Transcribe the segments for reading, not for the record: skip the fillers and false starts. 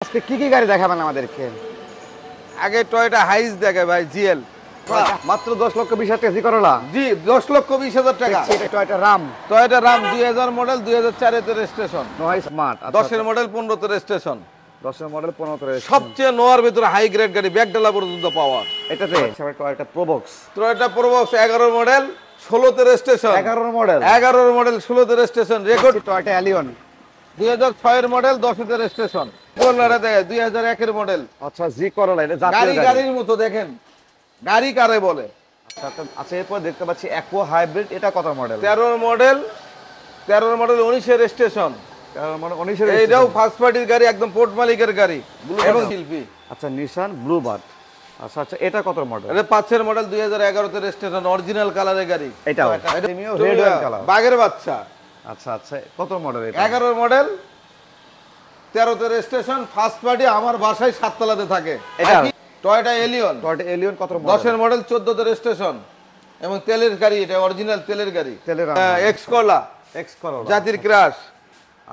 আজকে কি কি গাড়ি দেখাবেন আমাদেরকে? আগে টয়োটা হাইস দেখে ভাই জিএল মাত্র 10,20,000 টাকা জি করলা। জি 10,20,000 টাকা। এটা Toyota Ram. Toyota Ram 2000 model 2004 এর রেজিস্ট্রেশন। নয় স্মার্ট 10 এর মডেল 15 তে রেজিস্ট্রেশন। 10 এর মডেল 15 তে সবচেয়ে নোয়ার ভিতরে হাই গ্রেড গাড়ি ব্যাকডালা পর্যন্ত পাওয়ার। এটাতে Toyota Probox. Toyota Probox 11 model 16 তে রেজিস্ট্রেশন। 11 মডেল 11 মডেল 16 তে রেজিস্ট্রেশন। রেকর্ড টয়োটা এলিয়ন 2006 এর মডেল 10 তে রেজিস্ট্রেশন। করলাটা দেখে 2001 এর মডেল। আচ্ছা জি করলা এটা জাতীয় গাড়ি গাড়ি। গাড়ির মতো দেখেন। গাড়ি কারে বলে? আচ্ছা এরপর দেখতে পাচ্ছি অ্যাকোয়া হাইব্রিড, এটা কত মডেল? 13 মডেল 19 এর রেজিস্ট্রেশন। 13 মডেল 19 এর। এইটাও ফার্স্ট পার্টির গাড়ি, একদম পোর্ট মালিকের গাড়ি। এবং শিল্পী। আচ্ছা নিশান ব্লুবার্ড। আচ্ছা এটা কত মডেল? এটা 5 এর মডেল 2011 তে রেজিস্ট্রেশন, অরিজিনাল কালারের গাড়ি। এটাও প্রিমিয়াম রেড ওয়াইন কালার। বাগের বাচ্চা। আচ্ছা কত মডেল এটা? 11 মডেল 13 তে রেজিস্ট্রেশন, ফার্স্ট পার্টি, আমার বাসায় 7 তলাতে থাকে। এটা টয়োটা এলিয়ন। টয়োটা এলিয়ন কত মডেল? 10 এর মডেল 14 তে রেজিস্ট্রেশন এবং তেলের গাড়ি, এটা অরিজিনাল তেলের গাড়ি। এক্স করলা জাতির ক্রাশ।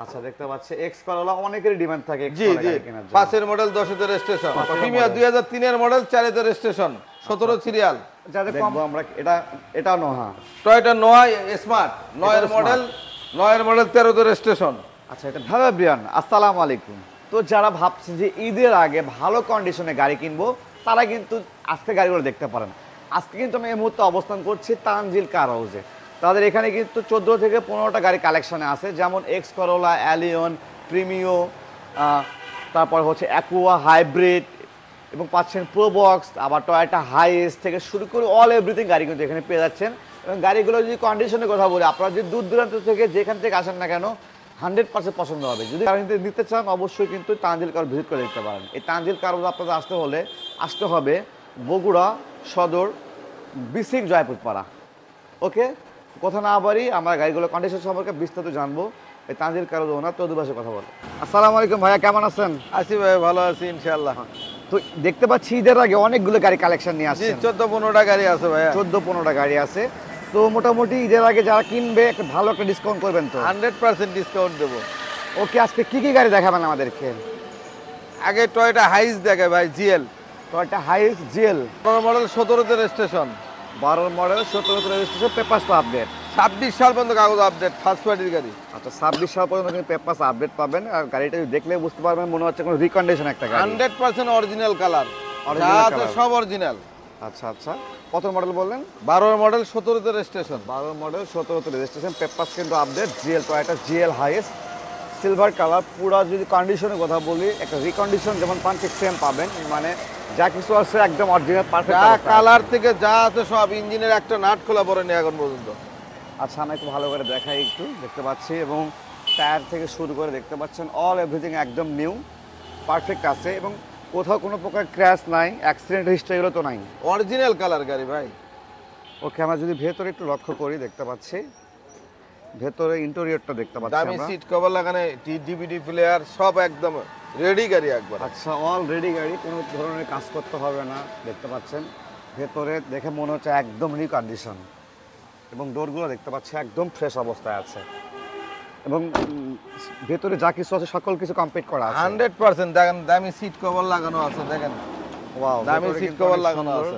আচ্ছা দেখতে পাচ্ছি এক্স করলা অনেকেরই ডিমান্ড থাকে এক্স জি করলা জি গাড়ি কেনার জন্য। 5 এর মডেল 10 তে রেজিস্ট্রেশন। প্রিমিয়ার 2003 এর মডেল 4 তে রেজিস্ট্রেশন, 17 সিরিয়াল। যাদের কম আমরা এটা নোহা। টয়োটা নোহা স্মার্ট 9 এর মডেল 13 তে রেজিস্ট্রেশন। আচ্ছা এটা ভালো ব্রিয়ান। আসসালামু আলাইকুম। তো যারা ভাবছে যে ঈদের আগে ভালো কন্ডিশনে গাড়ি কিনবো তারা কিন্তু আজকে গাড়িগুলো দেখতে পারেন। আজকে কিন্তু আমি এই মুহূর্তে অবস্থান করছি তানজিল কার হাউসে। তাদের এখানে কিন্তু 14 থেকে 15টা গাড়ি কালেকশনে আছে, যেমন এক্স করোলা, অ্যালিয়ন, প্রিমিও, তারপর হচ্ছে অ্যাকোয়া হাইব্রিড এবং পাচ্ছেন প্রোবক্স, আবার টয়োটা হাইস থেকে শুরু করে অল এভরিথিং গাড়ি কিন্তু এখানে পেয়ে যাচ্ছেন। এবং গাড়িগুলো যদি কন্ডিশনের কথা বলি, আপনারা যদি দূর দূরান্ত থেকে যেখান থেকে আসেন না কেন 100% পছন্দ হবে। যদি গাড়ি নিতে চান অবশ্যই কিন্তু তানজিল কার ভিজিট করে দেখতে পারেন। এই তানজিল কার আপনাদের আসতে হবে বগুড়া সদর বিসিক জয়পুর পাড়া। ওকে, কথা না বাড়ি আমরা গাড়িগুলো কন্ডিশন সম্পর্কে বিস্তারিত জানবো। এই তানজিল কার ওনার তো ভাষায় কথা বলো। আসসালামু আলাইকুম ভাইয়া, কেমন আছেন? আছি ভাই, ভালো আছি ইনশাআল্লাহ। তো দেখতে পাচ্ছি ঈদের আগে অনেকগুলো গাড়ি কালেকশন নিয়ে আসছেন। 14-15টা গাড়ি আছে ভাইয়া। 14-15টা গাড়ি আছে। তো মোটামুটি ঈদের আগে যারা কিনবে একটা ভালো একটা ডিসকাউন্ট করবেন তো? 100% ডিসকাউন্ট দেব। ওকে, আজকে কি কি গাড়ি দেখাবেন আমাদেরকে? আগে টয়োটা হাইস দেখে ভাই জিএল। টয়োটা হাইস জিএল 12 মডেল 17 তে রেজিস্ট্রেশন। 12 মডেল 17 তে রেজিস্ট্রেশন, পেপারস তো আপডেট। 26 সাল পর্যন্ত কাগজ আপডেট, ফার্স্ট পার্টির গাড়ি। আচ্ছা 26 সাল পর্যন্ত কিন্তু পেপারস আপডেট পাবেন। আর গাড়িটা দেখলে বুঝতে পারবেন মনে হচ্ছে কোনো রিকন্ডিশন একটা গাড়ি। 100% অরিজিনাল কালার, যা আছে সব অরিজিনাল। আচ্ছা কত মডেল বললেন? 12 মডেল 17 তে রেজিস্ট্রেশন। 12 মডেল 17 তে রেজিস্ট্রেশন, পেপারস কিন্তু update. GL Toyota GL হাইস silver colour. পুরো যদি কন্ডিশনের কথা বলি, একটা রিকন্ডিশন যেমন পান ঠিক সেম পাবেন। মানে যা কিছু আছে একদম অরিজিনাল পারফেক্ট। যা কালার থেকে যা আছে সব, ইঞ্জিনের একটা নাট খোলা পড়েনি এখন পর্যন্ত। আচ্ছা আমি একটু ভালো করে দেখাই, একটু দেখতে পাচ্ছি। এবং টায়ার থেকে শুরু করে দেখতে পাচ্ছেন অল এভরিথিং একদম নিউ পারফেক্ট আছে এবং কোথাও কোনো প্রকার ক্র্যাশ নাই, অ্যাক্সিডেন্ট হিস্ট্রি এগুলো তো নাই। অরিজিনাল কালার গাড়ি ভাই। ওকে, আমরা যদি ভেতরে একটু লক্ষ্য করি দেখতে পাচ্ছি ভেতরে ইন্টেরিয়রটা দেখতে পাচ্ছি দামি আমরা। সিট কভার লাগানো, ডিভিডি প্লেয়ার সব একদম রেডি গাড়ি একবার। আচ্ছা অলরেডি গাড়ি, কোনো ধরনের কাজ করতে হবে না। দেখতে পাচ্ছেন ভেতরে দেখে মনে হচ্ছে একদম নিউ কন্ডিশন এবং ডোরগুলো দেখতে পাচ্ছি একদম ফ্রেশ অবস্থায় আছে এবং ভেতরে যা কিছু আছে সকল কিছু কমপ্লিট করা আছে। 100% দেখেন, দামি সিট কভার লাগানো আছে, দেখেন ওয়াও, দামি সিট কভার লাগানো আছে।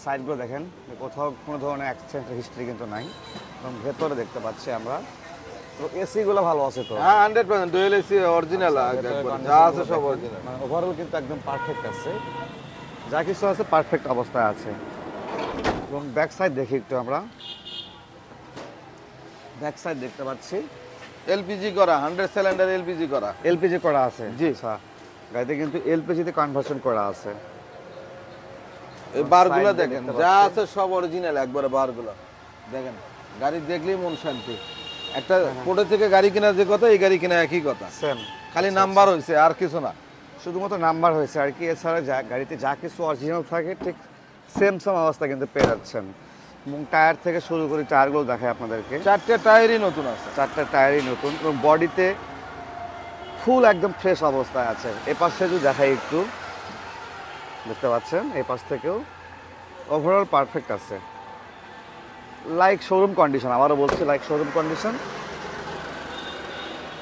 সাইডগুলো দেখেন, কোথাও কোনো ধরনের অ্যাক্সিডেন্ট হিস্ট্রি কিন্তু নাই। এবং ভেতরে দেখতে পাচ্ছি আমরা তো এসিগুলো ভালো আছে তো? হ্যাঁ 100% ডুয়েল এসি অরিজিনাল, যা আছে সব অরিজিনাল। মানে ওভারঅল কিন্তু একদম পারফেক্ট আছে, যা কিছু আছে পারফেক্ট অবস্থায় আছে। এবং ব্যাক সাইড দেখি একটু আমরা, ব্যাক সাইড দেখতে পাচ্ছি এলপিজি করা, 100 সিলিন্ডার এলপিজি করা। এলপিজি করা আছে। জি। আচ্ছা গাড়িতে কিন্তু এলপিজিতে কনভার্সন করা আছে। এই বারগুলো দেখেন, যা আছে সব অরিজিনাল একবারে। বারগুলো দেখেন, গাড়ি দেখলেই মন শান্তি। একটা কোটে থেকে গাড়ি কেনা যে কথা, এই গাড়ি কেনা একই কথা, সেম, খালি নাম্বার হয়েছে আর কিছু না। শুধুমাত্র নাম্বার হয়েছে আর কি। এছাড়া গাড়িতে যা কিছু অরিজিনাল থাকে ঠিক সেম অবস্থা কিন্তু পেয়ে যাচ্ছেন। এবং টায়ার থেকে শুরু করে টায়ারগুলো দেখায় আপনাদেরকে, 4টে টায়ারই নতুন আছে। 4টা টায়ারই নতুন এবং বডিতে ফুল একদম ফ্রেশ অবস্থায় আছে। এ পাশে যদি দেখাই একটু দেখতে পাচ্ছেন, এই পাশ থেকেও ওভারঅল পারফেক্ট আছে, লাইক শোরুম কন্ডিশন। আবারও বলছি লাইক শোরুম কন্ডিশন।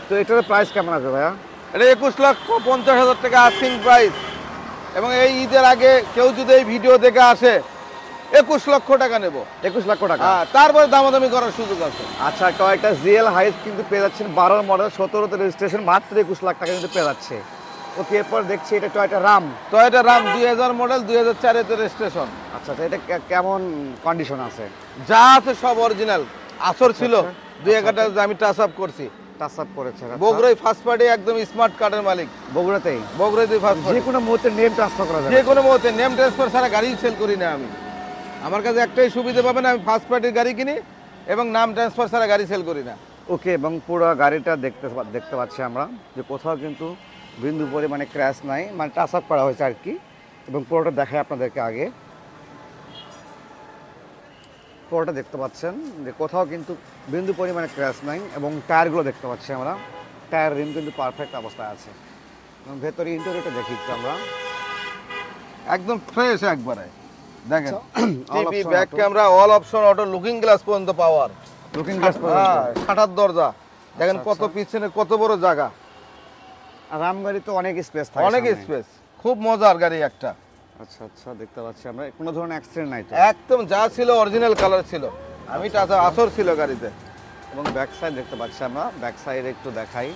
তো এটার প্রাইস কেমন আছে ভাইয়া? এটা 21,50,000 টাকা আস্কিং প্রাইস। এবং এই ঈদের আগে কেউ যদি এই ভিডিও দেখে আসে 21 লক্ষ টাকা নেব। 21 লক্ষ টাকা। হ্যাঁ, তারপরে দামাদামি করার সুযোগ আছে। আচ্ছা, টয়োটা জিএল হাইস কিন্তু পেয়ে যাচ্ছেন 12 মডেল 17তে রেজিস্ট্রেশন, মাত্র 21 লাখ টাকা কিন্তু পেয়ে যাচ্ছে। ওকে, এরপর দেখছি এটা Toyota Ram. Toyota Ram 2000 model, 2004 এতে রেজিস্ট্রেশন। আচ্ছা, এটা কেমন কন্ডিশন আছে? যা আছে সব অরিজিনাল। আসর ছিল 2-1টা আমি টাচ আপ করছি। টাচ আপ করেছে। বগুড়ায় ফার্স্ট পার্টি, একদম স্মার্ট কার্ডের মালিক। বগুড়াতেই? বগুড়াতেই ফার্স্ট পার্টি। যে কোনো মুহূর্তে নেম ট্রান্সফার করা যাবে? যে কোনো মুহূর্তে নেম ট্রান্সফার ছাড়া গাড়ি সেল করি না আমি। আমার কাছে একটাই সুবিধা পাবেন, আমি ফার্স্ট পার্টির গাড়ি কিনি এবং নাম ট্রান্সফার ছাড়া গাড়ি সেল করি না। ওকে, এবং পুরো গাড়িটা দেখতে পাচ্ছি আমরা যে কোথাও কিন্তু বিন্দু পরিমাণে ক্র্যাশ নাই, মানে টাচ আপ করা হয়েছে আর কি। এবং পুরোটা দেখায় আপনাদেরকে আগে। পুরোটা দেখতে পাচ্ছেন যে কোথাও কিন্তু বিন্দু পরিমাণে ক্র্যাশ নাই। এবং টায়ারগুলো দেখতে পাচ্ছি আমরা, টায়ার রিম কিন্তু পারফেক্ট অবস্থায় আছে। এবং ভেতরে ইন্টেরিয়রটা দেখি একটু আমরা, একদম ফ্রেশ একবারে। দেখেন all TV, option back auto। Camera, all option auto, looking glass পর্যন্ত পাওয়ার। লুকিং গ্লাস শাটার দরজা দেখেন, কত আচ্ছা। পিছনে কত বড় জায়গা। রাম গাড়ি তো অনেক স্পেস থাকে, অনেক সামনে। স্পেস, খুব মজার গাড়ি একটা। আচ্ছা আচ্ছা, দেখতে পাচ্ছি আমরা কোনো ধরনের অ্যাক্সিডেন্ট নাই তো? একদম যা ছিল অরিজিনাল কালার ছিল। আমি টাটা আসর ছিল গাড়িতে। এবং ব্যাক সাইড দেখতে পাচ্ছি আমরা, ব্যাক সাইড একটু দেখাই।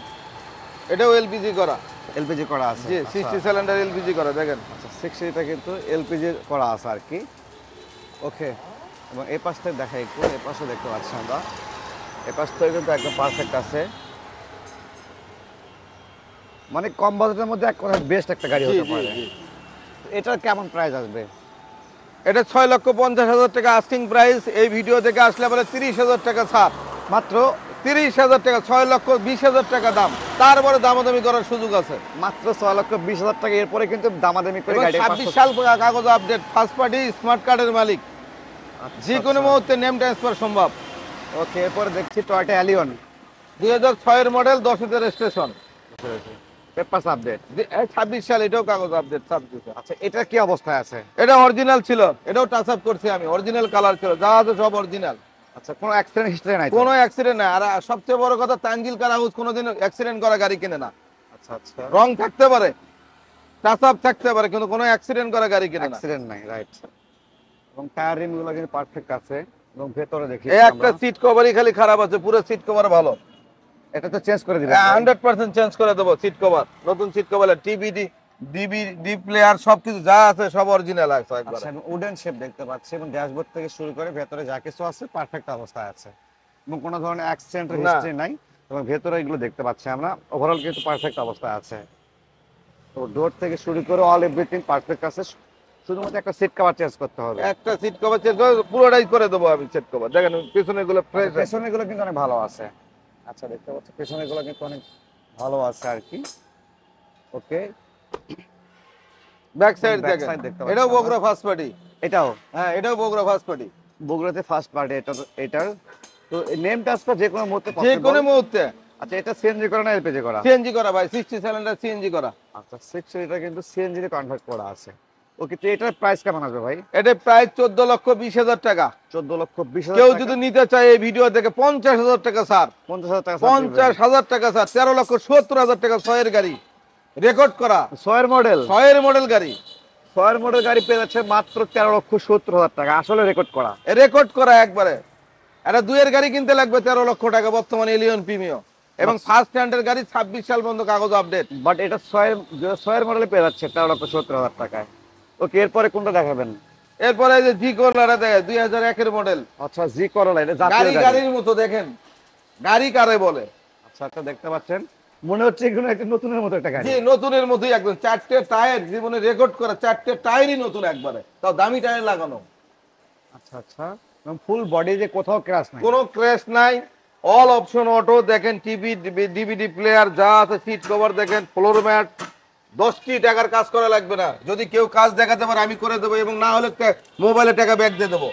এটাও এলপিজি করা। এলপিজি করা আছে? জি, 60 সিলিন্ডার এলপিজি করা। দেখেন আচ্ছা, 60টা কিন্তু এলপিজি করা আছে আর কি। ওকে, এবং এই পাশ থেকে দেখাই একটু, এই পাশে দেখতে পাচ্ছি আমরা, এই পাশ থেকে কিন্তু একদম পারফেক্ট আছে। মানে কম বাজেটের মধ্যে এক কথা বেস্ট একটা গাড়ি হতে পারে। এটার কেমন প্রাইস আসবে? এটা 6,50,000 টাকা আস্কিং প্রাইস। এই ভিডিও থেকে আসলে বলে 30,000 টাকা ছাড়। মাত্র 30,000 টাকা, 6,20,000 টাকা দাম। তারপরে দামাদামি করার সুযোগ আছে। মাত্র 6,20,000 টাকা। এরপরে কিন্তু দামাদামি করে এবং গাড়ি 26 সাল কাগজ আপডেট, ফার্স্ট পার্টি, স্মার্ট কার্ডের মালিক। যে কোনো মুহূর্তে নেম ট্রান্সফার সম্ভব। ওকে, এরপরে দেখছি টয়োটা অ্যালিয়ন 2006 এর মডেল, 10 এর রেজিস্ট্রেশন, পেপারস আপডেট। 26 সাল, এটাও কাগজ আপডেট 26। আচ্ছা, এটা কি অবস্থায় আছে? এটা অরিজিনাল ছিল, এটাও টাচ আপ করছি আমি। অরিজিনাল কালার ছিল, যা আছে সব অরিজিনাল। আচ্ছা, কোনো অ্যাক্সিডেন্ট হিস্ট্রি নাই তো? কোনো অ্যাক্সিডেন্ট নাই। আর সবচেয়ে বড় কথা, তানজিল কার হাউস কোনোদিন অ্যাক্সিডেন্ট করা গাড়ি কিনে না। আচ্ছা আচ্ছা, রং থাকতে পারে, টাচ আপ থাকতে পারে, কিন্তু কোনো অ্যাক্সিডেন্ট করা গাড়ি কিনে না। অ্যাক্সিডেন্ট নাই, রাইট। এবং টায়ার রিম গুলো কিন্তু পারফেক্ট আছে। এবং ভেতরে দেখি এই একটা সিট কভারই খালি খারাপ আছে, পুরো সিট কভার ভালো। এটা তো চেঞ্জ করে দিবেন? 100% চেঞ্জ করে দেবো সিট কভার, নতুন seat cover, TV, DVD player সবকিছু যা আছে সব অরিজিনাল আছে একবার। আচ্ছা, উডেন শেপ দেখতে পাচ্ছি এবং ড্যাশবোর্ড থেকে শুরু করে ভেতরে যা কিছু আছে পারফেক্ট অবস্থায় আছে। এবং কোনো ধরনের অ্যাক্সিডেন্ট হিস্ট্রি নাই। এবং ভেতরে এগুলো দেখতে পাচ্ছি আমরা, ওভারঅল কিন্তু পারফেক্ট অবস্থায় আছে। তো ডোর থেকে শুরু করে অল এভরিথিং পারফেক্ট আছে। শুধুমাত্র একটা সিট কভার চেঞ্জ করতে হবে। একটা সিট কভার চেঞ্জ করে পুরোটাই করে দেবো আমি সিট কভার। দেখেন পিছনে গুলো ফ্রেশ, পেছনে গুলো কিন্তু অনেক ভালো আছে। আচ্ছা, দেখতে পাচ্ছি পেছনে গুলো কিন্তু অনেক ভালো আছে আর কি। ওকে, ব্যাক সাইড Back দেখেন, side দেখতে পাচ্ছি এটাও আমরা। Bogura first party. এটাও হ্যাঁ, এটাও বগুড়া ফার্স্ট পার্টি। বগুড়াতে ফার্স্ট পার্টি এটার। তো নেম ট্রান্সফার যে কোনো মুহূর্তে যে কোনো possible? মুহূর্তে। আচ্ছা, এটা সিএনজি করা না এলপিজি করা? সিএনজি করা ভাই, 60 সিলিন্ডার সিএনজি করা। আচ্ছা, 60 এটা কিন্তু সিএনজি তে কনভার্ট করা আছে। ওকে, তো এটার প্রাইস কেমন আসবে ভাই? এটা প্রায় 14,20,000 টাকা। 14,20,000 কেউ টাকা? যদি নিতে চায় এই ভিডিও থেকে 50,000 টাকা স্যার, 50,000 টাকা ছাড় দিবেন? 50,000 টাকা স্যার, 13,70,000 টাকা 6 এর গাড়ি, রেকর্ড করা 6 এর মডেল? 6 এর মডেল গাড়ি। 6 এর মডেল গাড়ি পেয়ে যাচ্ছে মাত্র 13,70,000 টাকা। আসলে রেকর্ড করা? রেকর্ড করা একবারে। এটা 2 এর গাড়ি কিনতে লাগবে 13 লক্ষ টাকা বর্তমানে, এলিয়ন প্রিমিয়াম। এবং ফার্স্ট হ্যান্ডের গাড়ি 26 সাল পর্যন্ত কাগজ আপডেট। বাট এটা 6 এর মডেলে পেয়ে যাচ্ছে 13,70,000 টাকায়। ওকে, এরপরে কোনটা দেখাবেন? এরপরে এই যে জি করলাটা দেখে 2001 এর মডেল। আচ্ছা, জি করলা, এটা জাতীয় গাড়ি গাড়ি। গাড়ির মতো দেখেন, গাড়ি কারে বলে। আচ্ছা আচ্ছা, দেখতে পাচ্ছেন, মনে হচ্ছে এগুলো একটা নতুনের মতো একটা গাড়ি। জি, নতুনের মতোই একদম। 4টে টায়ার, জীবনে রেকর্ড করা 4টে টায়ারই নতুন একবারে, তাও দামি টায়ার লাগানো। আচ্ছা আচ্ছা, ফুল বডি যে কোথাও ক্র্যাশ নাই? কোনো ক্র্যাশ নাই, অল অপশন অটো। দেখেন টিভি, ডিভিডি প্লেয়ার যা আছে, সিট কভার দেখেন, ফ্লোর ম্যাট। 10টি টাকার কাজ করা লাগবে না। যদি কেউ কাজ দেখাতে পারে আমি করে দেবো, এবং না হলে মোবাইলে টাকা ব্যাক দিয়ে দেবো।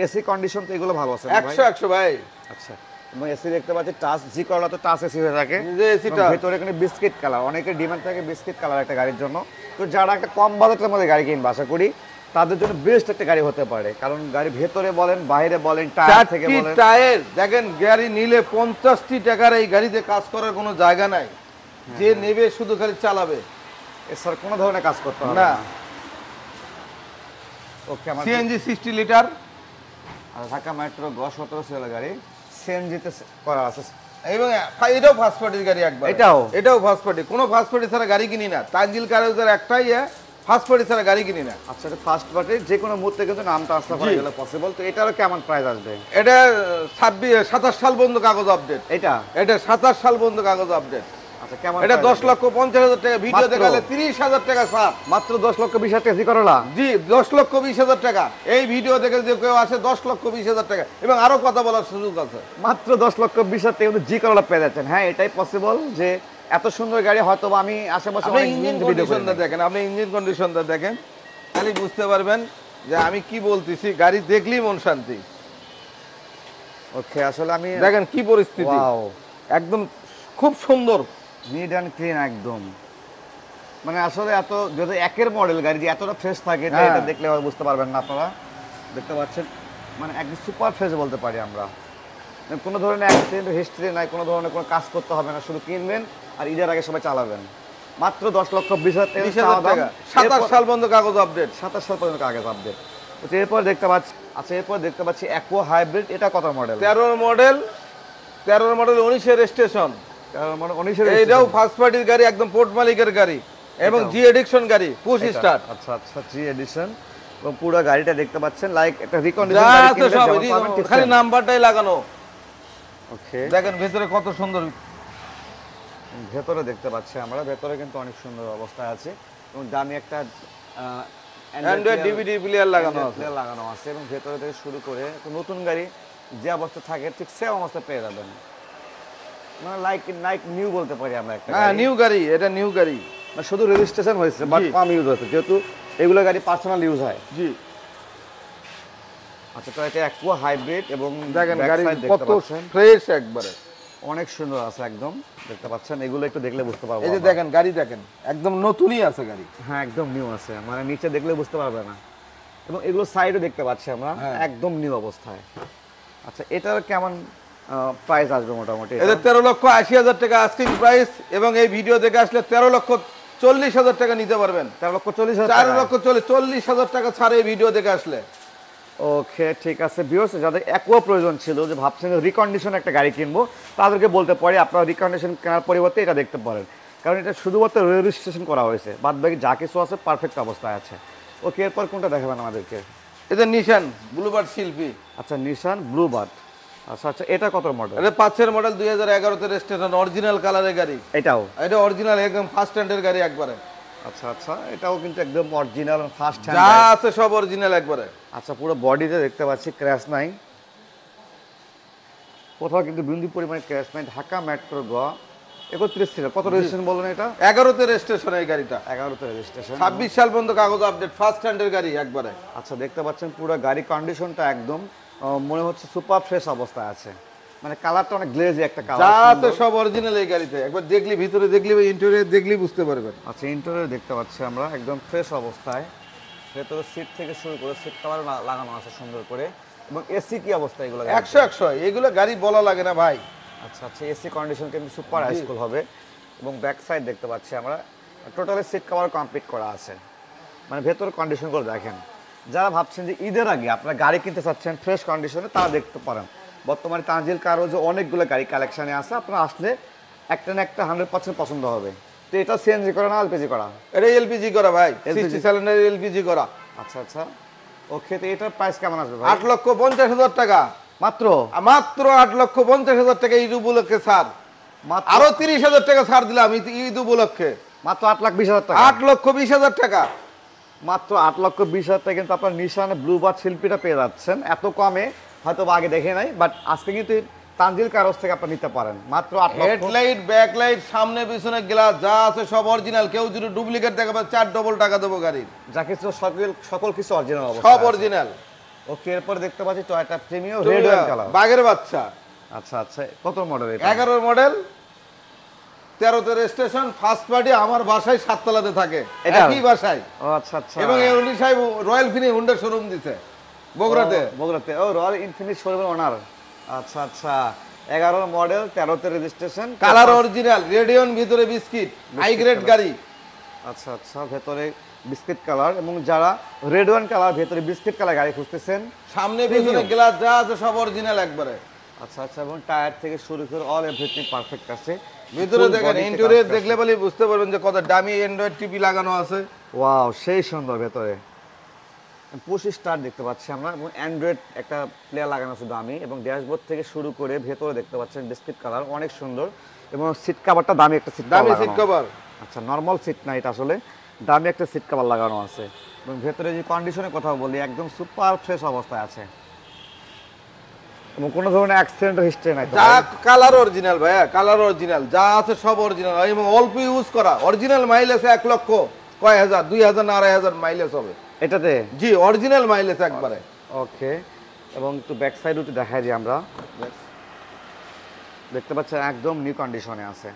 এসি কন্ডিশন তো এগুলো ভালো আছে না ভাই? 100 ভাই। আচ্ছা, এবং এসি দেখতে পাচ্ছি টাচ, জি করলা তো টাচ এসি হয়ে থাকে। যে এসিটা এবং ভেতরে এখানে বিস্কিট কালার, অনেকের ডিমান্ড থাকে বিস্কিট কালার একটা গাড়ির জন্য। তো যারা একটা কম বাজেটের মধ্যে গাড়ি কিনবে আশা করি তাদের জন্য বেস্ট একটা গাড়ি হতে পারে। কারণ গাড়ি ভেতরে বলেন বাইরে বলেন, টায়ার থেকে 4টি বলেন, টায়ার দেখেন। গাড়ি নিলে 50টি টাকার এই গাড়িতে কাজ করার কোনো জায়গা নাই। যে নেবে শুধু খালি চালাবে, এছাড়া কোনো ধরনের কাজ করতে হবে না। না। ওকে, আমার সিএনজি 60 লিটার ঢাকা মেট্রো গ 17 সিরিয়াল গাড়ি সিএনজিতে করা আছে। এবং এটাও ফার্স্ট পার্টির গাড়ি একবার। এটাও ফার্স্ট পার্টি, কোনো ফার্স্ট পার্টি ছাড়া গাড়ি কিনি না। তানজিল কার হাউজের একটাই ফার্স্ট পার্টি ছাড়া গাড়ি কিনি না। আচ্ছা, এটা ফার্স্ট পার্টির যে কোনো মুহূর্তে কিন্তু নাম ট্রান্সফার করা গেলে পসিবল। তো এটারও কেমন প্রাইস আসবে? এটা 27 সাল পর্যন্ত কাগজ আপডেট। এটা 27 সাল পর্যন্ত কাগজ আপডেট। আচ্ছা, কেমন? এটা 10,50,000 টাকা, ভিডিও দেখালে 30,000 টাকা ছাড়। মাত্র 10,20,000 টাকা করলা? জি, 10,20,000 টাকা। এই ভিডিও দেখে যে কেউ আসে 10,20,000 টাকা, এবং আরো কথা বলার সুযোগ আছে। মাত্র 10,20,000 টাকা কিন্তু জি করলা পেয়ে যাচ্ছেন। হ্যাঁ, এটাই পসিবল যে এত সুন্দর গাড়ি হয়তো আমি আশেপাশে আপনি অনেক ইঞ্জিন কন্ডিশনটা দেখেন, আপনি ইঞ্জিন কন্ডিশনটা দেখেন, খালি বুঝতে পারবেন যে আমি কি বলতেছি। গাড়ি দেখলেই মন শান্তি। ওকে, আসলে আমি দেখেন কি পরিস্থিতি, ওয়াও, একদম খুব সুন্দর, নিট অ্যান্ড ক্লিন একদম। মানে আসলে এত যদি একের মডেল গাড়ি যে এতটা ফ্রেশ থাকে এটা এটা দেখলে হয়তো বুঝতে পারবেন না আপনারা। দেখতে পাচ্ছেন মানে একদম সুপার ফ্রেশ বলতে পারি আমরা। মানে কোনো ধরনের অ্যাক্সিডেন্ট হিস্ট্রি নাই, কোনো ধরনের কোনো কাজ করতে হবে না, শুধু কিনবেন আর ঈদের আগে সবাই চালাবেন। মাত্র 10,20,000 টাকা। 27 সাল পর্যন্ত কাগজ আপডেট। 27 সাল পর্যন্ত কাগজ আপডেট। এরপর দেখতে পাচ্ছি, আচ্ছা এরপর দেখতে পাচ্ছি অ্যাকোয়া হাইব্রিড। এটা কত মডেল? 13 মডেল, 19-এর রেজিস্ট্রেশন। 19-এর। এটাও ফার্স্ট পার্টির গাড়ি, একদম পোর্ট মালিকের গাড়ি, এবং জি এডিকশন গাড়ি, পুশ স্টার্ট। আচ্ছা আচ্ছা, জি এডিশন। এবং পুরো গাড়িটা দেখতে পাচ্ছেন লাইক একটা রিকন্ডিশন যা গাড়ি আছে কিনলে সব যেমন পাবেন ঠিক খালি same। নাম্বারটাই লাগানো। ওকে, দেখেন ভেতরে কত সুন্দর। ভেতরে দেখতে পাচ্ছি আমরা, ভেতরে কিন্তু অনেক সুন্দর অবস্থায় আছে এবং দামি একটা অ্যান্ড্রয়েড ডিভিডি প্লেয়ার লাগানো আছে। লাগানো আছে এবং ভেতরে থেকে শুরু করে একটা নতুন গাড়ি যে অবস্থা থাকে ঠিক সেম অবস্থা পেয়ে যাবেন। মানে লাইক লাইক নিউ বলতে পারি আমরা একটা। হ্যাঁ, নিউ গাড়ি, এটা নিউ গাড়ি। মানে শুধু রেজিস্ট্রেশন হয়েছে বাট কম ইউজ হচ্ছে, যেহেতু এগুলো গাড়ি পার্সোনাল ইউজ হয়। জি। আচ্ছা, তো এটা অ্যাকোয়া হাইব্রিড এবং দেখেন back গাড়ি side কত দেখতে পাচ্ছেন ফ্রেশ একবারে, অনেক সুন্দর আছে একদম। দেখতে পাচ্ছেন, এগুলো একটু দেখলে বুঝতে পারবো। এই যে দেখেন গাড়ি দেখেন, একদম নতুনই আছে গাড়ি। হ্যাঁ, একদম নিউ আছে, মানে নিচে দেখলে বুঝতে পারবে না। এবং এগুলো সাইডও দেখতে পাচ্ছি আমরা, একদম নিউ অবস্থায়। আচ্ছা, এটার কেমন প্রাইস আসবে মোটামুটি? এদের 13,80,000 টাকা আস্কিং প্রাইস, এবং এই ভিডিও দেখে আসলে 13,40,000 টাকা নিতে পারবেন। 13,40,000, 4,40,000 টাকা ছাড়ে এই ভিডিও দেখে আসলে। ওকে, ঠিক আছে ভিউয়ার্স, যাদের অ্যাকোয়া প্রয়োজন ছিল, যে ভাবছেন রিকন্ডিশন একটা গাড়ি কিনবো, তাদেরকে বলতে পারি আপনারা রিকন্ডিশন কেনার পরিবর্তে এটা দেখতে পারেন, কারণ এটা শুধুমাত্র রেজিস্ট্রেশন করা হয়েছে, বাদ বাকি যা কিছু আছে পারফেক্ট অবস্থায় আছে। ওকে, এরপর কোনটা দেখাবেন আমাদেরকে? এদের নিশান ব্লুবার্ড শিল্পী। আচ্ছা, নিশান ব্লুবার্ড। আচ্ছা আচ্ছা, এটা কত মডেল? এটা 5-এর মডেল, 2011-তে রেজিস্ট্রেশন, অরিজিনাল কালারের গাড়ি। এটাও এটা অরিজিনাল, একদম ফার্স্ট হ্যান্ডের গাড়ি একবারে। আচ্ছা আচ্ছা, এটাও কিন্তু একদম অরিজিনাল ফার্স্ট হ্যান্ড, যা আছে সব অরিজিনাল একবারে। আচ্ছা, পুরো বডিতে দেখতে পাচ্ছি ক্র্যাশ নাই, কোথাও কিন্তু বিন্দু পরিমাণে ক্র্যাশ নাই। ঢাকা মেট্রো গ 31 ছিল। কত রেজিস্ট্রেশন বললেন এটা? 11-তে রেজিস্ট্রেশন এই গাড়িটা। 11তে রেজিস্ট্রেশন, 26 সাল পর্যন্ত কাগজ আপডেট, ফার্স্ট হ্যান্ডের গাড়ি একবারে। আচ্ছা, দেখতে পাচ্ছেন পুরো গাড়ি কন্ডিশনটা একদম মনে হচ্ছে সুপার ফ্রেশ অবস্থায় আছে, মানে কালারটা অনেক গ্লেজি একটা যা কালার, আছে সব অরিজিনাল এই গাড়িতে। একবার দেখলি, ভিতরে দেখলি বা ইন্টেরিয়র দেখলি বুঝতে পারবেন। আচ্ছা, ইন্টেরিয়র দেখতে পাচ্ছি আমরা একদম ফ্রেশ অবস্থায়, ভেতরে সিট থেকে শুরু করে সিট কভার লাগানো আছে সুন্দর করে। এবং এসি কি অবস্থা এগুলো? 100 এগুলো গাড়ি বলা লাগে না ভাই। আচ্ছা আচ্ছা, এসি কন্ডিশন কিন্তু সুপার হাইস্কুল হবে। এবং ব্যাক সাইড দেখতে পাচ্ছি আমরা টোটালি সিট কভার কমপ্লিট করা আছে, মানে ভেতর কন্ডিশনগুলো দেখেন। যারা ভাবছেন যে ঈদের আগে আপনারা গাড়ি কিনতে চাচ্ছেন ফ্রেশ কন্ডিশনে, তারা দেখতে পারেন বর্তমানে তানজিল কার হাউজে অনেকগুলো গাড়ি কালেকশানে আছে, আপনারা আসলে একটা না একটা 100% পছন্দ হবে। তো এটা সিএনজি করা না এলপিজি করা? এটা এলপিজি করা ভাই, 60 সিলিন্ডার এলপিজি করা। আচ্ছা আচ্ছা, ওকে, তো এটার প্রাইস কেমন আসবে ভাই? 8,50,000 টাকা মাত্র? মাত্র 8,50,000 টাকা ঈদ উপলক্ষে ছাড়। আরো 30,000 টাকা ছাড় দিলাম ঈদ উপলক্ষে। মাত্র 8,20,000 টাকা? 8,20,000 টাকা, মাত্র 8,20,000 টাকা কিন্তু আপনার নিশান ব্লুবার্ড শিল্পীটা পেয়ে যাচ্ছেন। এত কমে হয়তো আগে দেখে নাই, বাট আজকে কিন্তু তানজিল কার হাউস থেকে আপনি নিতে পারেন মাত্র 8 লক্ষ। হেডলাইট, ব্যাকলাইট, সামনে পিছনে গ্লাস যা আছে সব অরিজিনাল। কেউ যদি ডুপ্লিকেট দেখাবে 4 ডবল টাকা দেবো গাড়ির। যা কিছু সকল কিছু অরিজিনাল অবস্থা, সব অরিজিনাল। ওকে, এরপর দেখতে পাচ্ছি Toyota Premio red wine colour. বাগের বাচ্চা। আচ্ছা আচ্ছা, কত মডেল এটা? 11 মডেল, 13তে রেজিস্ট্রেশন, ফার্স্ট পার্টি। আমার বাসায় 7 তলাতে থাকে, একই বাসায়। ও আচ্ছা আচ্ছা, এবং এই উনি সাহেব রয়্যাল ফিনি হুন্ডা শোরুম দিছে বগুড়াতে। বগুড়াতে, ও রয়্যাল ইনফিনিটি শোরুমের ওনার। আচ্ছা আচ্ছা, 11 মডেল 13তে রেজিস্ট্রেশন, কালার অরিজিনাল, রেডিয়ন ভিতরে বিস্কিট, হাই গ্রেড গাড়ি। আচ্ছা আচ্ছা, ভেতরে বিস্কিট কালার, এবং যারা রেড ওয়ান কালার ভেতরে বিস্কিট কালার গাড়ি খুঁজতেছেন, সামনে পিছনে গ্লাস যা আছে সব অরিজিনাল একবারে। আচ্ছা আচ্ছা, এবং টায়ার থেকে শুরু করে অল এভরিথিং পারফেক্ট আছে। ভিতরে দেখেন ইন্টেরিয়র দেখলে বলি বুঝতে পারবেন যে কত দামি অ্যান্ড্রয়েড টিভি লাগানো আছে। ওয়াও, সেই সুন্দর। ভেতরে পুশ স্টার্ট দেখতে পাচ্ছি আমরা, এবং অ্যান্ড্রয়েড একটা প্লেয়ার লাগানো আছে দামি, এবং ড্যাশবোর্ড থেকে শুরু করে ভেতরে দেখতে পাচ্ছেন বিস্কিট কালার, অনেক সুন্দর। এবং সিট কভারটা দামি একটা সিট দামি কভার, সিট কভার। আচ্ছা, নরমাল সিট না এটা, আসলে দামি একটা সিট কভার লাগানো আছে। এবং ভেতরে যে কন্ডিশনের কথা বলি, একদম সুপার ফ্রেশ অবস্থায় আছে, এবং কোনো ধরনের অ্যাক্সিডেন্ট হিস্ট্রি নাই। যা কালার অরিজিনাল ভাইয়া, কালার অরিজিনাল, যা আছে সব অরিজিনাল, এবং অল্প ইউজ করা। অরিজিনাল মাইলেজ 1 লক্ষ কয় হাজার, 2000 না 2500 মাইলেজ হবে এটাতে। জি, অরিজিনাল মাইলেজ একবারে। ওকে, এবং একটু ব্যাক সাইড উঠে দেখাই দিই আমরা, দেখতে পাচ্ছেন একদম নিউ কন্ডিশনে আছে,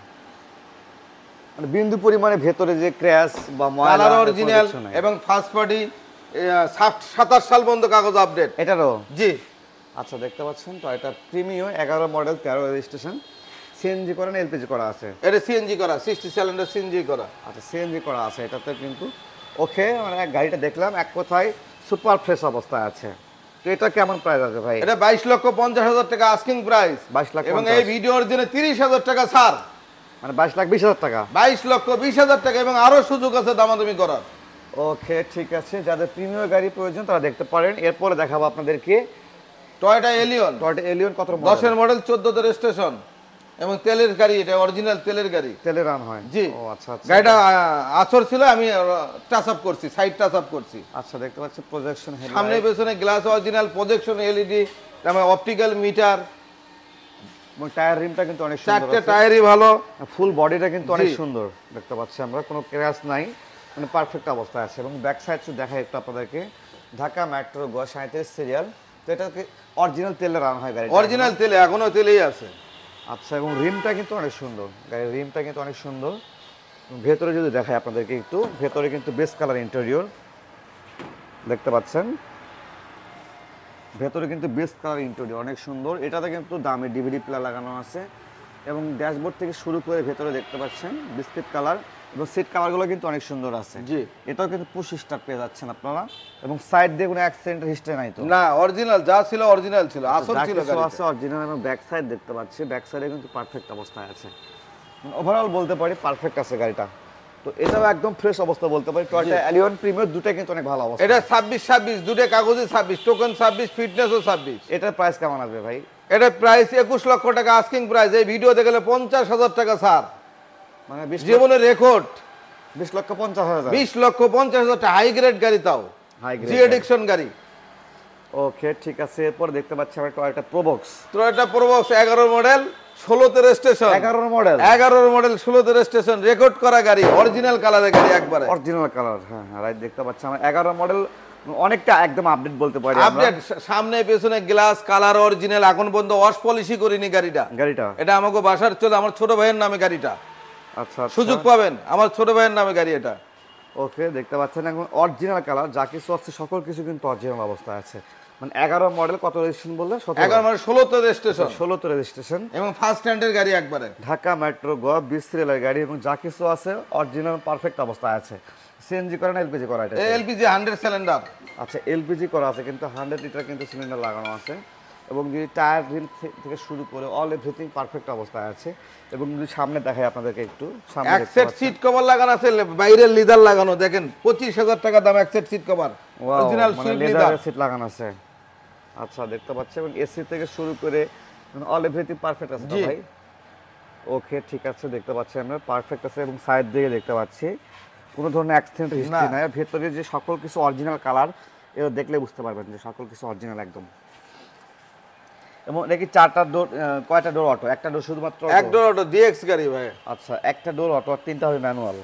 মানে বিন্দু পরিমাণে ভেতরে যে ক্র্যাশ বা ময়লা, কালার অরিজিনাল এবং ফার্স্ট পার্টি 27 সাল পর্যন্ত কাগজ আপডেট এটারও। জি। আচ্ছা, দেখতে পাচ্ছেন Toyota Premio 11 model 13 registration, CNG করা না এলপিজি করা আছে? এটা সিএনজি করা, 60 সিলিন্ডার সিএনজি করা। আচ্ছা, সিএনজি করা আছে এটাতে কিন্তু। ওকে, মানে গাড়িটা দেখলাম এক কথায় সুপার ফ্রেশ অবস্থায় আছে। তো এটা কেমন প্রাইস আছে ভাই? এটা 22,50,000 টাকা আস্কিং প্রাইস, 22,50,000, এবং এই ভিডিওর জন্য 30,000 টাকা ছাড়, মানে 22,20,000 টাকা। 22,20,000 টাকা, এবং আরো সুযোগ আছে দামাদামি করার। ওকে, ঠিক আছে, যাদের প্রিমিয়ার গাড়ি প্রয়োজন তারা দেখতে পারেন। এরপরে দেখাবো আপনাদেরকে টয়োটা এলিয়ন। টয়োটা এলিয়ন কত 10 মডেল 14তে রেজিস্ট্রেশন, এবং তেলের গাড়ি, এটা অরিজিনাল তেলের গাড়ি। তেলে রান হয়? জি। ও আচ্ছা আচ্ছা, গাড়িটা আচর ছিল, আমি টাচ আপ করছি, সাইড টাচ আপ করছি। আচ্ছা, দেখতে পাচ্ছি প্রজেকশন হেডলাইট, সামনে পেছনে গ্লাস অরিজিনাল, প্রজেকশন এলইডি, তারপরে অপটিক্যাল মিটার, এবং টায়ার রিমটা কিন্তু অনেক সুন্দর 4টে আছে। টায়ারই ভালো, ফুল বডিটা কিন্তু অনেক জি। সুন্দর দেখতে পাচ্ছি আমরা, কোনো ক্র্যাশ নাই, মানে পারফেক্ট অবস্থায় আছে। এবং ব্যাক সাইড শুধু দেখাই একটু আপনাদেরকে, ঢাকা মেট্রো গ 37 সিরিয়াল। তো এটাকে অরিজিনাল তেলে রান হয় গাড়ি, অরিজিনাল তেলে, এখনো তেলেই আছে। আচ্ছা, এবং রিমটা কিন্তু অনেক সুন্দর, গাড়ির রিমটা কিন্তু অনেক সুন্দর। ভেতরে যদি দেখাই আপনাদেরকে একটু, ভেতরে কিন্তু বেস কালার ইন্টেরিয়র দেখতে পাচ্ছেন, ভেতরে কিন্তু বেস কালার ইন্টেরিয়র অনেক সুন্দর। এটাতে কিন্তু দামি ডিভিডি প্লেয়ার লাগানো আছে, এবং ড্যাশবোর্ড থেকে শুরু করে ভেতরে দেখতে পাচ্ছেন বিস্কিট কালার, এবং সিট কাভারগুলো কিন্তু অনেক সুন্দর আছে। জি। এটাও কিন্তু পুশ স্টার্ট পেয়ে যাচ্ছেন আপনারা, এবং সাইড দিয়ে কোনো অ্যাক্সিডেন্ট হিস্ট্রি নাই তো? না, অরিজিনাল যা ছিল অরিজিনাল ছিল, আসল ছিল গাড়িটা। আছে অরিজিনাল, এবং ব্যাক সাইড দেখতে পাচ্ছি, ব্যাক সাইডে কিন্তু পারফেক্ট অবস্থায় আছে। ওভারঅল বলতে পারি পারফেক্ট আছে গাড়িটা। তো এটাও একদম ফ্রেশ অবস্থা বলতে পারি। টয়োটা এলিয়ন প্রিমিয়ার দুটো কিন্তু অনেক ভালো অবস্থা। এটা 26 দুটো কাগজে 26, টোকেন 26, ফিটনেসও 26। এটার প্রাইস কেমন আসবে ভাই? এটা প্রাইস 21 লক্ষ টাকা আস্কিং প্রাইস। এই ভিডিও দেখলে 50,000 টাকা ছাড়, মানে জীবনের রেকর্ড। 20,50,000। 20,50,000 টাকা, হাই গ্রেড গাড়ি, তাও হাই গ্রেড জি এডিকশন গাড়ি। ওকে, ঠিক আছে। এরপর দেখতে পাচ্ছি আমরা Toyota Probox. Toyota Probox 11 model 16তে রেজিস্ট্রেশন। 11 মডেল 16তে রেজিস্ট্রেশন, রেকর্ড করা গাড়ি, অরিজিনাল কালারের গাড়ি একবারে। অরিজিনাল কালার, হ্যাঁ হ্যাঁ, রাইট, দেখতে পাচ্ছি আমরা 11 মডেল, অনেকটা একদম আপডেট বলতে পারি আমরা। আপডেট, সামনে পেছনে গ্লাস কালার অরিজিনাল, এখন পর্যন্ত ওয়াশ পলিশই করিনি গাড়িটা। এটা আমাকে বাসার চলে, আমার ছোট ভাইয়ের নামে গাড়িটা। আচ্ছা, সুযোগ পাবেন, আমার ছোট ভাইয়ের নামে গাড়ি এটা। ওকে, দেখতে পাচ্ছেন এখন অরিজিনাল কালার, যা কিছু আছে সকল কিছু কিন্তু অরিজিনাল অবস্থায় আছে। মানে 11 মডেল, কত রেজিস্ট্রেশন বললে? 11 মানে 16তে রেজিস্ট্রেশন, 16তে রেজিস্ট্রেশন, এবং ফার্স্ট হ্যান্ডের গাড়ি একবারে। ঢাকা মেট্রো গ 20 সিরিয়ালের গাড়ি, এবং যা কিছু আছে অরিজিনাল পারফেক্ট অবস্থায় আছে। সিএনজি করা না এলপিজি করা? এটা এলপিজি 100 সিলিন্ডার। আচ্ছা, এলপিজি করা আছে, কিন্তু 100 লিটার কিন্তু সিলিন্ডার লাগানো আছে, এবং যদি টায়ার রিম থেকে শুরু করে অল এভরিথিং পারফেক্ট অবস্থায় আছে। এবং যদি সামনে দেখাই আপনাদেরকে একটু, সামনে এক সেট সিট কভার লাগানো আছে, বাইরের লিদার লাগানো, দেখেন 25,000 টাকা দাম এক set seat cover, original swift leather seat লাগানো আছে। আচ্ছা, দেখতে পাচ্ছি, এবং এসি থেকে শুরু করে অল এভরিথিং পারফেক্ট আছে তো ভাই? ওকে, ঠিক আছে, দেখতে পাচ্ছি আমরা পারফেক্ট আছে, এবং সাইড দিকে দেখতে পাচ্ছি কোনো ধরনের অ্যাক্সিডেন্ট হিস্ট্রি নাই। ভেতরে যে সকল কিছু অরিজিনাল কালার, এটা দেখলে বুঝতে পারবেন যে সকল কিছু অরিজিনাল একদম। এবং দেখি 4টা ডোর, কয়টা ডোর অটো? একটা ডোর শুধুমাত্র এক ডোর অটো, ডিএক্স গাড়ি ভাই। আচ্ছা, একটা ডোর অটো, আর 3টা হবে ম্যানুয়াল।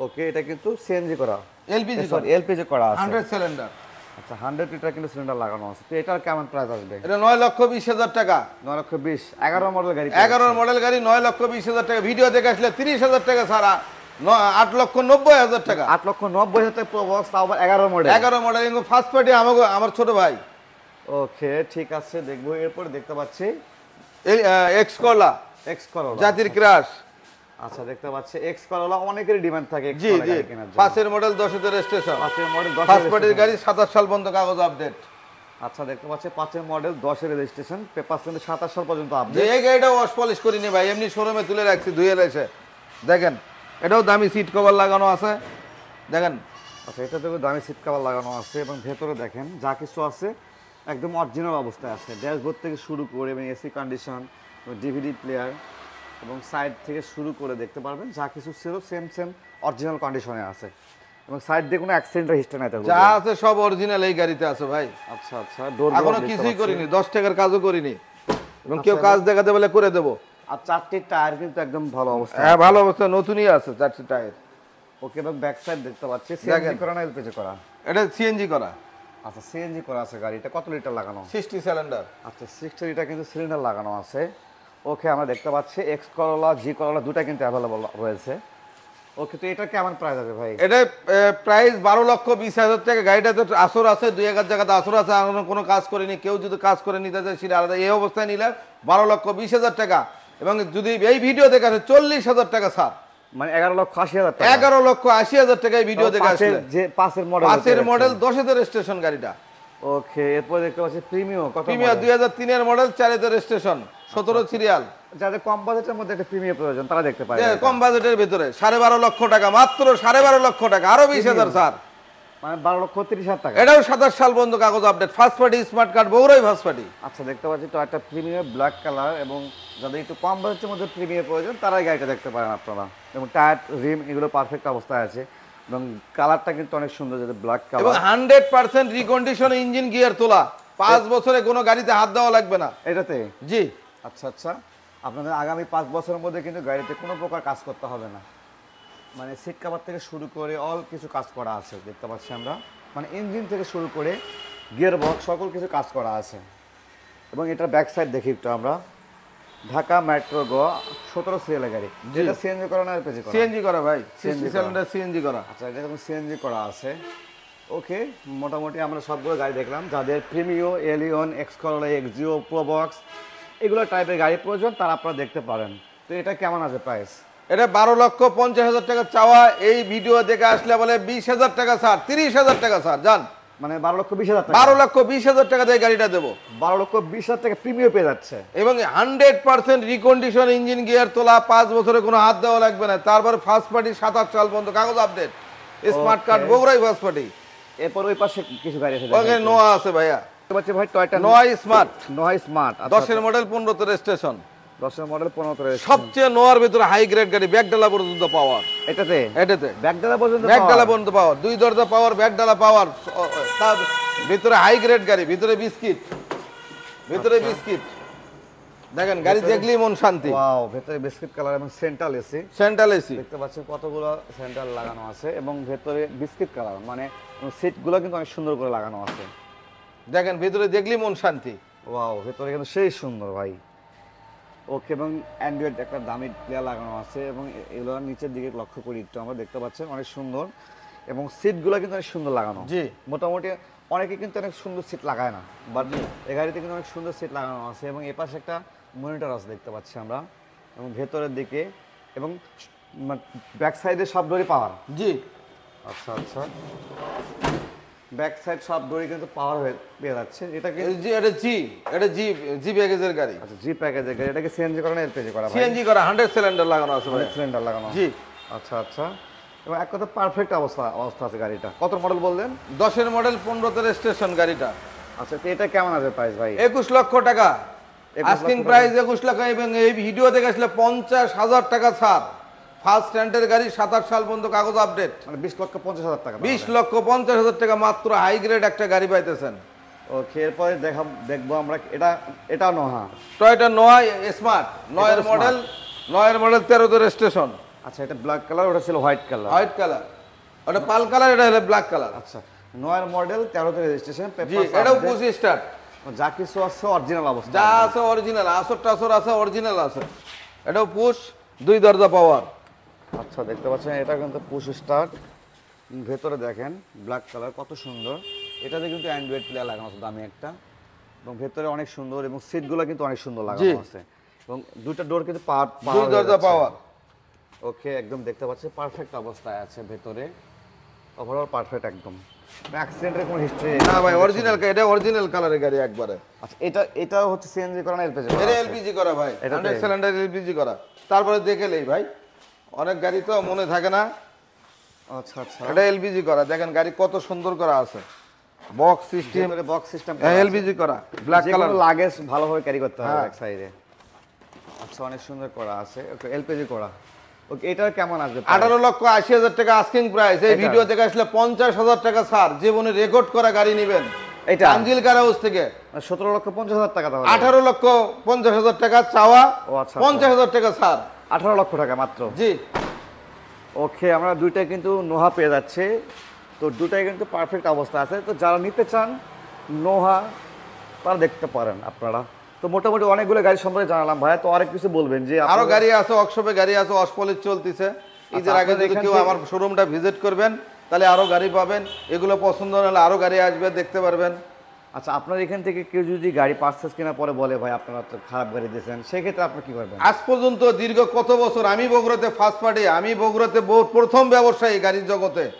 ওকে, এটা কিন্তু সিএনজি করা, এলপিজি সরি এলপিজি করা আছে, 100 সিলিন্ডার। আচ্ছা, 100 লিটার কিন্তু সিলিন্ডার লাগানো আছে। তো এটার কেমন প্রাইস আসবে? এটা 9,20,000 টাকা। 9,20,000, 11 মডেল গাড়ি, 11 মডেল গাড়ি, 9,20,000 টাকা। ভিডিও দেখে আসলে 30,000 টাকা ছাড়া 8,90,000 টাকা। 8,90,000 টাকা প্রবক্স, তাও আবার 11 মডেল। 11 মডেল, ফার্স্ট পার্টি আমার ছোট ভাই। ওকে, ঠিক আছে, দেখবো। এরপরে দেখতে পাচ্ছি এক্স করলা এক্স করোলা জাতির ক্রাশ। আচ্ছা দেখতে পাচ্ছি এক্স করোলা অনেকেরই ডিমান্ড থাকে এক্স জি করোলা জি গাড়ি কেনার জন্য। 5 এর মডেল 10 এর রেজিস্ট্রেশন, পাঁচের মডেল 10 ফার্স্ট পার্টির গাড়ি 27 সাল পর্যন্ত কাগজ আপডেট। আচ্ছা দেখতে পাচ্ছি 5 মডেল 10 এর রেজিস্ট্রেশন, পেপার কিন্তু 27 সাল পর্যন্ত যে আপডেট। এই গাড়িটা ওয়াশ পলিশ করিনি ভাই, এমনি শোরুমে তুলে রাখছি ধুয়ে এসে। দেখেন এটাও দামি সিট কভার লাগানো আছে, দেখেন আচ্ছা এটাতে দামি সিট কভার লাগানো আছে এবং ভেতরে দেখেন যা কিছু আছে একদম অরিজিনাল অবস্থায় আছে। ড্যাশবোর্ড থেকে শুরু করে এবং এসি কন্ডিশন, ডিভিডি প্লেয়ার এবং সাইড থেকে শুরু করে দেখতে পারবেন যা কিছু ছিল সেম অরিজিনাল কন্ডিশনে আছে এবং সাইড দিয়ে কোনো অ্যাক্সিডেন্টের হিস্ট্রি নাই তার। যা আছে সব অরিজিনাল এই গাড়িতে আছে ভাই। আচ্ছা আচ্ছা ডোর এখনো কিছুই করিনি, 10 টাকার কাজও করিনি, এবং কেউ কাজ দেখাতে বলে করে দেবো। আর চারটি টায়ার কিন্তু একদম ভালো অবস্থা। হ্যাঁ ভালো অবস্থা, নতুনই আছে 4টি টায়ার। ওকে এবং ব্যাক সাইড দেখতে পাচ্ছি সিএনজি করা না এলপিজি করা? এটা সিএনজি করা। আচ্ছা সিএনজি করা আছে গাড়িটা। কত লিটার লাগানো? 60 সিলিন্ডার। আচ্ছা 60 লিটার কিন্তু সিলিন্ডার লাগানো আছে। ওকে আমরা দেখতে পাচ্ছি এক্স করোলা জি করোলা দুটা কিন্তু অ্যাভেলেবল রয়েছে। ওকে তো এটা কেমন প্রাইস আছে ভাই? এটা প্রাইস 12,20,000 টাকা। গাড়িটাতে আসর আছে, 2-1 জায়গাতে আসর আছে, এখনো কোনো কাজ করেনি। কেউ যদি কাজ করে নিতে চায় সেটা আলাদা। এই অবস্থায় নিলে 12,20,000 টাকা, এবং যদি এই ভিডিও দেখে আসে 40,000 টাকা ছাড়, মানে 11,80,000 টাকা। 11,80,000 টাকা এই ভিডিও দেখে আসলে। যে 5 মডেল 5 মডেল 10 এর রেজিস্ট্রেশন গাড়িটা। ওকে এরপর দেখতে পাচ্ছি প্রিমিয়াম। কত প্রিমিয়ার 2003 এর মডেল, 4 এর রেজিস্ট্রেশন, 17 সিরিয়াল। যাদের কম বাজেটের মধ্যে একটা প্রিমিয়াম প্রয়োজন তারা দেখতে পারে। কম বাজেটের ভিতরে 12.5 লক্ষ টাকা, মাত্র 12.5 লক্ষ টাকা, আরো 20,000 ছাড়। মানে 12,30,000 টাকা। এটাও 27 সাল পর্যন্ত কাগজ update, first party smart card, বগুড়াই ফার্স্ট পার্টি। আচ্ছা দেখতে পাচ্ছি তো একটা প্রিমিয়াম ব্ল্যাক কালার, এবং যাদের একটু কম বাজেটের মধ্যে প্রিমিয়াম প্রয়োজন তারা এই গাড়িটা দেখতে পারেন আপনারা। এবং টায়ার রিম এগুলো পারফেক্ট অবস্থায় আছে এবং কালারটা কিন্তু অনেক সুন্দর, যেটা ব্ল্যাক এবং কালার। 100% রিকন্ডিশন ইঞ্জিন গিয়ার তোলা, 5 বছরে কোনো গাড়িতে হাত দেওয়া লাগবে না এটাতে? জি। আচ্ছা আচ্ছা আপনাদের আগামী 5 বছরের মধ্যে কিন্তু গাড়িতে কোনো প্রকার কাজ করতে হবে না। মানে সিট কভার থেকে শুরু করে অল কিছু কাজ করা আছে দেখতে পাচ্ছি আমরা। মানে ইঞ্জিন থেকে শুরু করে গিয়ার বক্স সকল কিছু কাজ করা আছে। এবং এটার ব্যাক সাইড দেখি একটু আমরা। ঢাকা মেট্রো গ 17 সিরিয়ালের গাড়ি। যেটা সিএনজি করা না এলপিজি করা? সিএনজি করা ভাই, CNG 60 সিলিন্ডার সিএনজি করা। আচ্ছা এটা এখন সিএনজি করা আছে। ওকে মোটামুটি আমরা সবগুলো গাড়ি দেখলাম। যাদের Premio, Allion, X Corolla, Axio, Probox এগুলো টাইপের গাড়ি প্রয়োজন তারা আপনারা দেখতে পারেন। তো এটা কেমন আছে প্রাইস? এটা 12,50,000 টাকা চাওয়া। এই ভিডিও দেখে আসলে বলে 20,000 টাকা ছাড়, 30,000 টাকা ছাড় যান। মানে 12,20,000 টাকা। 12,20,000 টাকা দিয়ে গাড়িটা দেবো। 12,20,000 টাকা প্রিমিয়াম পেয়ে যাচ্ছে। এবং 100% রিকন্ডিশন ইঞ্জিন গিয়ার তোলা, 5 বছরে কোনো হাত দেওয়া লাগবে না। তারপর ফার্স্ট পার্টি 27 সাল পর্যন্ত কাগজ আপডেট, স্মার্ট কার্ড, বগুড়াই ফার্স্ট পার্টি। এরপর ওই পাশে কিছু গাড়ি আছে ওখানে নোয়া আছে ভাইয়া, দেখতে পাচ্ছি ভাই। টয়টা নোয়া স্মার্ট, নোয়া স্মার্ট 10 এর মডেল, 15 তে রেজিস্ট্রেশন। 10 এর মডেল 15 তে। সবচেয়ে নোয়ার ভিতরে হাই গ্রেড গাড়ি, ব্যাক ডালা পর্যন্ত পাওয়ার। এটাতে এটাতে ব্যাকডালা পর্যন্ত ব্যাক ডালা পর্যন্ত পাওয়ার, 2 দরজা পাওয়ার, ব্যাক ডালা পাওয়ার। তার ভিতরে হাই গ্রেড গাড়ি, ভিতরে বিস্কিট, ভিতরে বিস্কিট। দেখেন গাড়ি দেখলেই মন শান্তি। ওয়াও ভেতরে বিস্কিট কালার এবং সেন্ট্রাল এসি। সেন্ট্রাল এসি দেখতে পাচ্ছেন কতগুলো সেন্ট্রাল লাগানো আছে এবং ভেতরে বিস্কিট কালার, মানে সিটগুলো কিন্তু অনেক সুন্দর করে লাগানো আছে। দেখেন ভিতরে দেখলেই মন শান্তি। ওয়াও ভেতরে কিন্তু সেই সুন্দর ভাই। ওকে এবং অ্যান্ড্রয়েড একটা দামি প্লেয়ার লাগানো আছে এবং এগুলো নিচের দিকে লক্ষ্য করি একটু আমরা দেখতে পাচ্ছেন অনেক সুন্দর, এবং সিটগুলো কিন্তু অনেক সুন্দর লাগানো। জি মোটামুটি অনেকে কিন্তু অনেক সুন্দর সিট লাগায় না, বাট এই গাড়িতে কিন্তু অনেক সুন্দর সিট লাগানো আছে। এবং এ পাশে একটা মনিটর আছে দেখতে পাচ্ছি আমরা, এবং ভেতরের দিকে এবং ব্যাক সাইডে সব ডোরই পাওয়ার। জি আচ্ছা আচ্ছা ব্যাক সাইড সব ডোরই কিন্তু পাওয়ার হয়ে পেয়ে যাচ্ছে। এটাকে জি এটা জি, এটা জি, জি প্যাকেজের গাড়ি। আচ্ছা জি প্যাকেজের গাড়ি। এটাকে সিএনজি করা না এলপিজি করা ভাই? সিএনজি করা, 100 সিলিন্ডার লাগানো আছে ভাই। সিলিন্ডার লাগানো। জি আচ্ছা আচ্ছা এবং এক কথা পারফেক্ট অবস্থা আছে গাড়িটা। কত মডেল বললেন? 10 এর মডেল, 15 তে রেজিস্ট্রেশন গাড়িটা। আচ্ছা তো এটা কেমন আছে প্রাইস ভাই? 21 লক্ষ টাকা 21 আস্কিং লক্ষ প্রাইস, 21 লাখ। এবং এই ভিডিও দেখে আসলে 50,000 টাকা ছাড়। ফার্স্ট স্ট্যান্ডার্ড গাড়ি, 27 সাল পর্যন্ত কাগজ আপডেট। মানে 20,50,000 টাকা। 20,50,000 টাকা মাত্র হাই গ্রেড একটা গাড়ি পাইতেছেন। ওকে এরপরে দেখবো আমরা এটা নোহা টয়োটা নোয়া স্মার্ট, 9 এর মডেল, 9 এর মডেল, 13 তে রেজিস্ট্রেশন। আচ্ছা এটা ব্ল্যাক কালার, ওটা ছিল হোয়াইট কালার। হোয়াইট কালার, ওটা পাল কালার, এটা হলো ব্ল্যাক কালার। আচ্ছা 9 মডেল 13 তে রেজিস্ট্রেশন, জি এটাও 25 স্টার্ট। যা কিছু আছে অরিজিনাল অবস্থা, যা আছে অরিজিনাল, আসর টাসর আছে অরিজিনাল আছে। এটাও পুশ, 2 দরজা পাওয়ার। আচ্ছা দেখতে পাচ্ছেন এটা কিন্তু পুশ স্টার্ট। ভেতরে দেখেন ব্ল্যাক কালার কত সুন্দর। এটাতে কিন্তু অ্যান্ড্রয়েড প্লেয়ার লাগানো আছে দামি একটা। এবং ভেতরে অনেক সুন্দর এবং সিটগুলো কিন্তু অনেক সুন্দর জি। লাগানো আছে এবং দুইটা ডোর কিন্তু দুই দরজা পাওয়ার। ওকে, একদম দেখতে পাচ্ছি পারফেক্ট অবস্থায় আছে ভেতরে, ওভারঅল পারফেক্ট একদম, অ্যাক্সিডেন্টের কোনো হিস্ট্রি না ভাই অরিজিনাল, এটা অরিজিনাল কালারের গাড়ি একবারে। আচ্ছা, এটা হচ্ছে সিএনজি করা না এলপিজি? এটা এলপিজি করা ভাই, এটাতে? 100 সিলিন্ডার এলপিজি করা। তারপরে দেখেলেই ভাই, অনেক গাড়ি তো মনে থাকে না। আচ্ছা আচ্ছা, এটা এলপিজি করা, দেখেন গাড়ি কত সুন্দর করা আছে, বক্স সিস্টেম, ভেতরে বক্স সিস্টেম এলপিজি করা, ব্ল্যাক কালার। লাগেজ ভালোভাবে ক্যারি করতে হবে হ্যাঁ। ব্যাক সাইডে। আচ্ছা, অনেক সুন্দর করা আছে, ওকে এলপিজি করা। ওকে, এটার কেমন আসবে? 18,80,000 টাকা আস্কিং প্রাইস। এই এটা? ভিডিও থেকে আসলে 50,000 টাকা ছাড়, জীবনে রেকর্ড করা গাড়ি নেবেন এটা তানজিল কার হাউস থেকে। 17,50,000 টাকা তাহলে? 18,50,000 টাকা চাওয়া, ও আচ্ছা, 50,000 টাকা ছাড়। 18 লক্ষ টাকা মাত্র। জি, ওকে, আমরা দুইটাই কিন্তু নোহা পেয়ে যাচ্ছে, তো দুটাই কিন্তু পারফেক্ট অবস্থা আছে। তো যারা নিতে চান নোহা, তারা দেখতে পারেন আপনারা। তো মোটামুটি অনেকগুলো গাড়ি সম্পর্কে জানালাম ভাইয়া, তো আরেক কিছু বলবেন যে আরো আপনারা- গাড়ি আছে, ওয়ার্কশপে গাড়ি আছে, অসপলিশ চলতেছে। ঈদের আগে আপনাদের যদি এখান কেউ থেকে- আমার শোরুমটা ভিজিট করবেন, তাহলে আরো গাড়ি পাবেন। এগুলো পছন্দ হলে আরো গাড়ি আসবে, দেখতে পারবেন। আচ্ছা, আপনার এখান থেকে কেউ যদি গাড়ি পারচেস কেনার পরে বলে ভাই আপনারা তো খারাপ গাড়ি দিয়েছেন, সেক্ষেত্রে আপনি কি করবেন? আজ পর্যন্ত দীর্ঘ কত বছর আমি বগুড়াতে ফার্স্ট পার্টি, আমি বগুড়াতে প্রথম ব্যবসায়ী গাড়ির জগতে।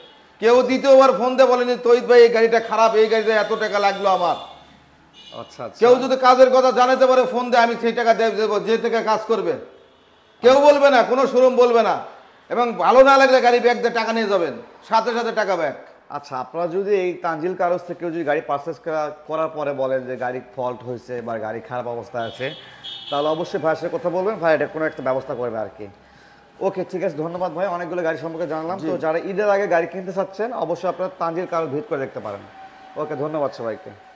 কেউ দ্বিতীয়বার ফোন দিয়ে বলেনি তৈত ভাই এই গাড়িটা খারাপ, এই গাড়িটা এত টাকা লাগলো আমার। আচ্ছা আচ্ছা, কেউ যদি কাজের কথা জানাতে পারে ফোন দিয়ে, আমি সেই টাকা দেবো যে থেকে কাজ করবে। কেউ বলবে না, কোনো শোরুম বলবে না। এবং ভালো না লাগলে গাড়ি ব্যাগ দিয়ে টাকা নিয়ে যাবেন, সাথে সাথে টাকা ব্যাক। আচ্ছা, আপনারা যদি এই তানজিল কারস থেকে কেউ যদি গাড়ি পারচেস করার পরে বলেন যে গাড়ি ফল্ট হয়েছে বা গাড়ি খারাপ অবস্থায় আছে, তাহলে অবশ্যই ভাইয়ের সাথে কথা বলবেন, ভাই এটা কোনো একটা ব্যবস্থা করবে আর কি। ওকে, ঠিক আছে, ধন্যবাদ ভাই, অনেকগুলো গাড়ি সম্পর্কে জানলাম। তো যারা ঈদের আগে গাড়ি কিনতে চাচ্ছেন, অবশ্যই আপনারা তানজিল কারস ভিজিট করে দেখতে পারেন। ওকে, ধন্যবাদ সবাইকে।